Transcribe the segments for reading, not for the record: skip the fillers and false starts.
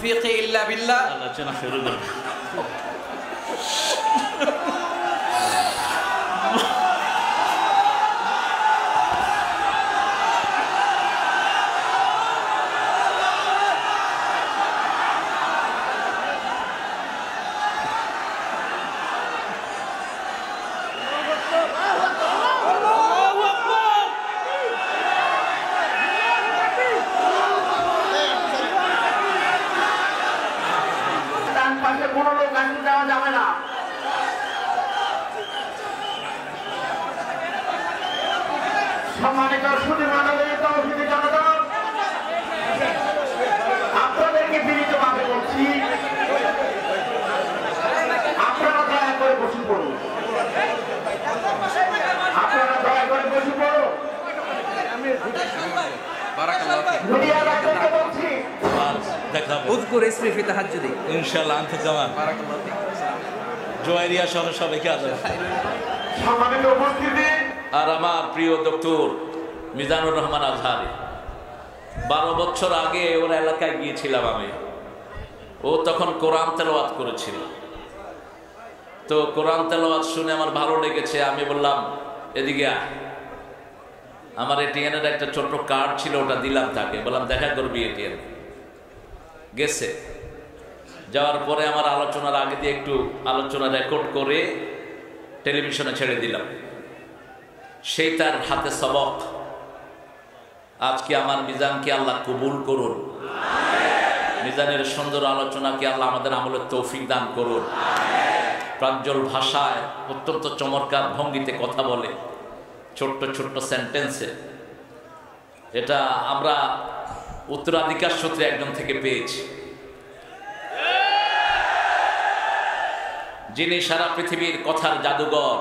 তৌফিক ইল্লা বিল্লাহ। আলোচনা শুরু করুন। সম্মানিত সুধীমণ্ডলী, তৌহিদি জনতা, আপনাদেরকে বিনীতভাবে বলছি, আপনারা দয়া করে বসে পড়ুন। আপনারা দয়া করে বসে পড়ুন। মিডিয়া রাখতে বলছি, উযকুর ইসমি ফি তাহাজ্জুদি। ইনশাআল্লাহ আনতে জামান জোয়ারিয়া সহ সবাইকে আদর। সম্মানিত উপস্থিতি, আর আমার প্রিয় ডক্টর মিজানুর রহমান আজহারি, 12 বছর আগে ওর এলাকায় গিয়েছিলাম আমি। ও তখন কোরআন তেলাওয়াত করেছিল। তো কোরআন তেলাওয়াত শুনে আমার ভালো লেগেছে। আমি বললাম এদিকে আয়। আমার এটিএনের একটা ছোট্ট কার্ড ছিল, ওটা দিলাম তাকে, বললাম দেখা করবি এটিএন। গেছে। যাওয়ার পরে আমার আলোচনার আগে দিয়ে একটু আলোচনা রেকর্ড করে টেলিভিশনে ছেড়ে দিলাম। সেই তার হাতে সবক। আজকে আমার মিজানকে আল্লাহ কবুল করুন। মিজানের সুন্দর আলোচনাকে আল্লাহ আমাদের আমলের তৌফিক দান করুন। প্রাঞ্জল ভাষায় অত্যন্ত চমৎকার ভঙ্গিতে কথা বলে, ছোট্ট ছোট্ট সেন্টেন্সে। এটা আমরা উত্তরাধিকার সূত্রে একজন থেকে পেয়েছি, যিনি সারা পৃথিবীর কথার জাদুঘর।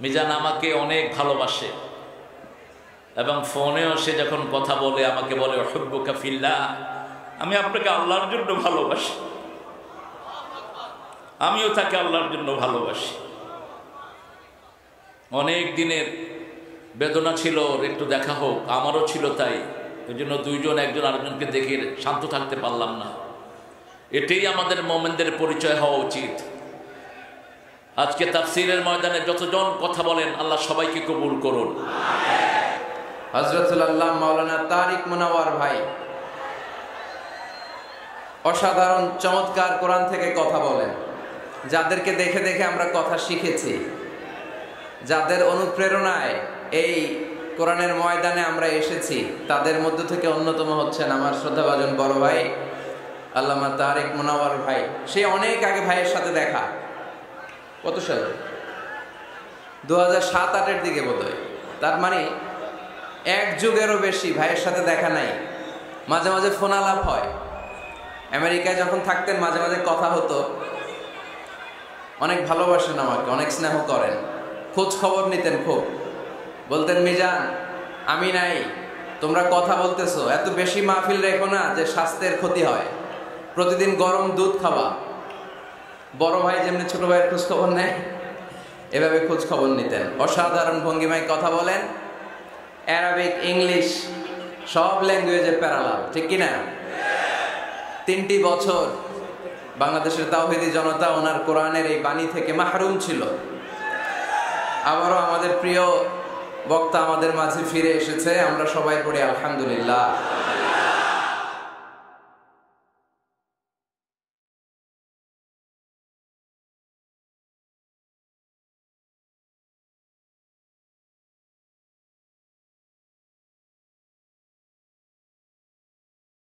মিজান আমাকে অনেক ভালোবাসে এবং ফোনেও সে যখন কথা বলে আমাকে বলে উহিব্বুকা ফিল্লাহ, আমি আপনাকে আল্লাহর জন্য ভালোবাসি। আমিও তাকে আল্লাহর জন্য ভালোবাসি। অনেক দিনের বেদনা ছিল, একটু দেখা হোক, আমারও ছিল তাই। ওই জন্য দুইজন একজন আরেকজনকে দেখে শান্ত থাকতে পারলাম না। এটাই আমাদের মোমেনদের পরিচয় হওয়া উচিত। আজকে তাফসীরের ময়দানে যতজন কথা বলেন আল্লাহ সবাইকে কবুল করুন। হযরতুল আল্লাহ মাওলানা তারিক মুনাওয়ার ভাই অসাধারণ চমৎকার কোরআন থেকে কথা বলেন। যাদেরকে দেখে দেখে আমরা কথা শিখেছি, যাদের অনুপ্রেরণায় এই কোরআনের ময়দানে আমরা এসেছি, তাদের মধ্য থেকে অন্যতম হচ্ছেন আমার শ্রদ্ধাভাজন বড় ভাই আল্লামা তারিক মুনাওয়ার ভাই। সে অনেক আগে ভাইয়ের সাথে দেখা, কত সালে, 2007-08 দিকে বোধহয়। তার মানে এক যুগেরও বেশি ভাইয়ের সাথে দেখা নাই। মাঝে মাঝে ফোন আলাপ হয়। আমেরিকায় যখন থাকতেন মাঝে মাঝে কথা হতো। অনেক ভালোবাসেন আমাকে, অনেক স্নেহ করেন, খোঁজ খবর নিতেন খুব। বলতেন মিজান আমি নাই, তোমরা কথা বলতেছো, এত বেশি মাহফিল রেখো না যে স্বাস্থ্যের ক্ষতি হয়। প্রতিদিন গরম দুধ খাওয়া। বড় ভাই যেমনি ছোট ভাইয়ের খোঁজ খবর নেয়, এভাবে খোঁজ খবর নিতেন। অসাধারণ ভঙ্গিমায় কথা বলেন। অ্যারাবিক, ইংলিশ সব ল্যাঙ্গুয়েজে প্যারালাল, ঠিক কিনা? 3টি বছর বাংলাদেশের তাওহীদি জনতা ওনার কোরআনের এই বাণী থেকে মাহরুম ছিল। আবারও আমাদের প্রিয় বক্তা আমাদের মাঝে ফিরে এসেছে। আমরা সবাই পড়ি আলহামদুলিল্লাহ।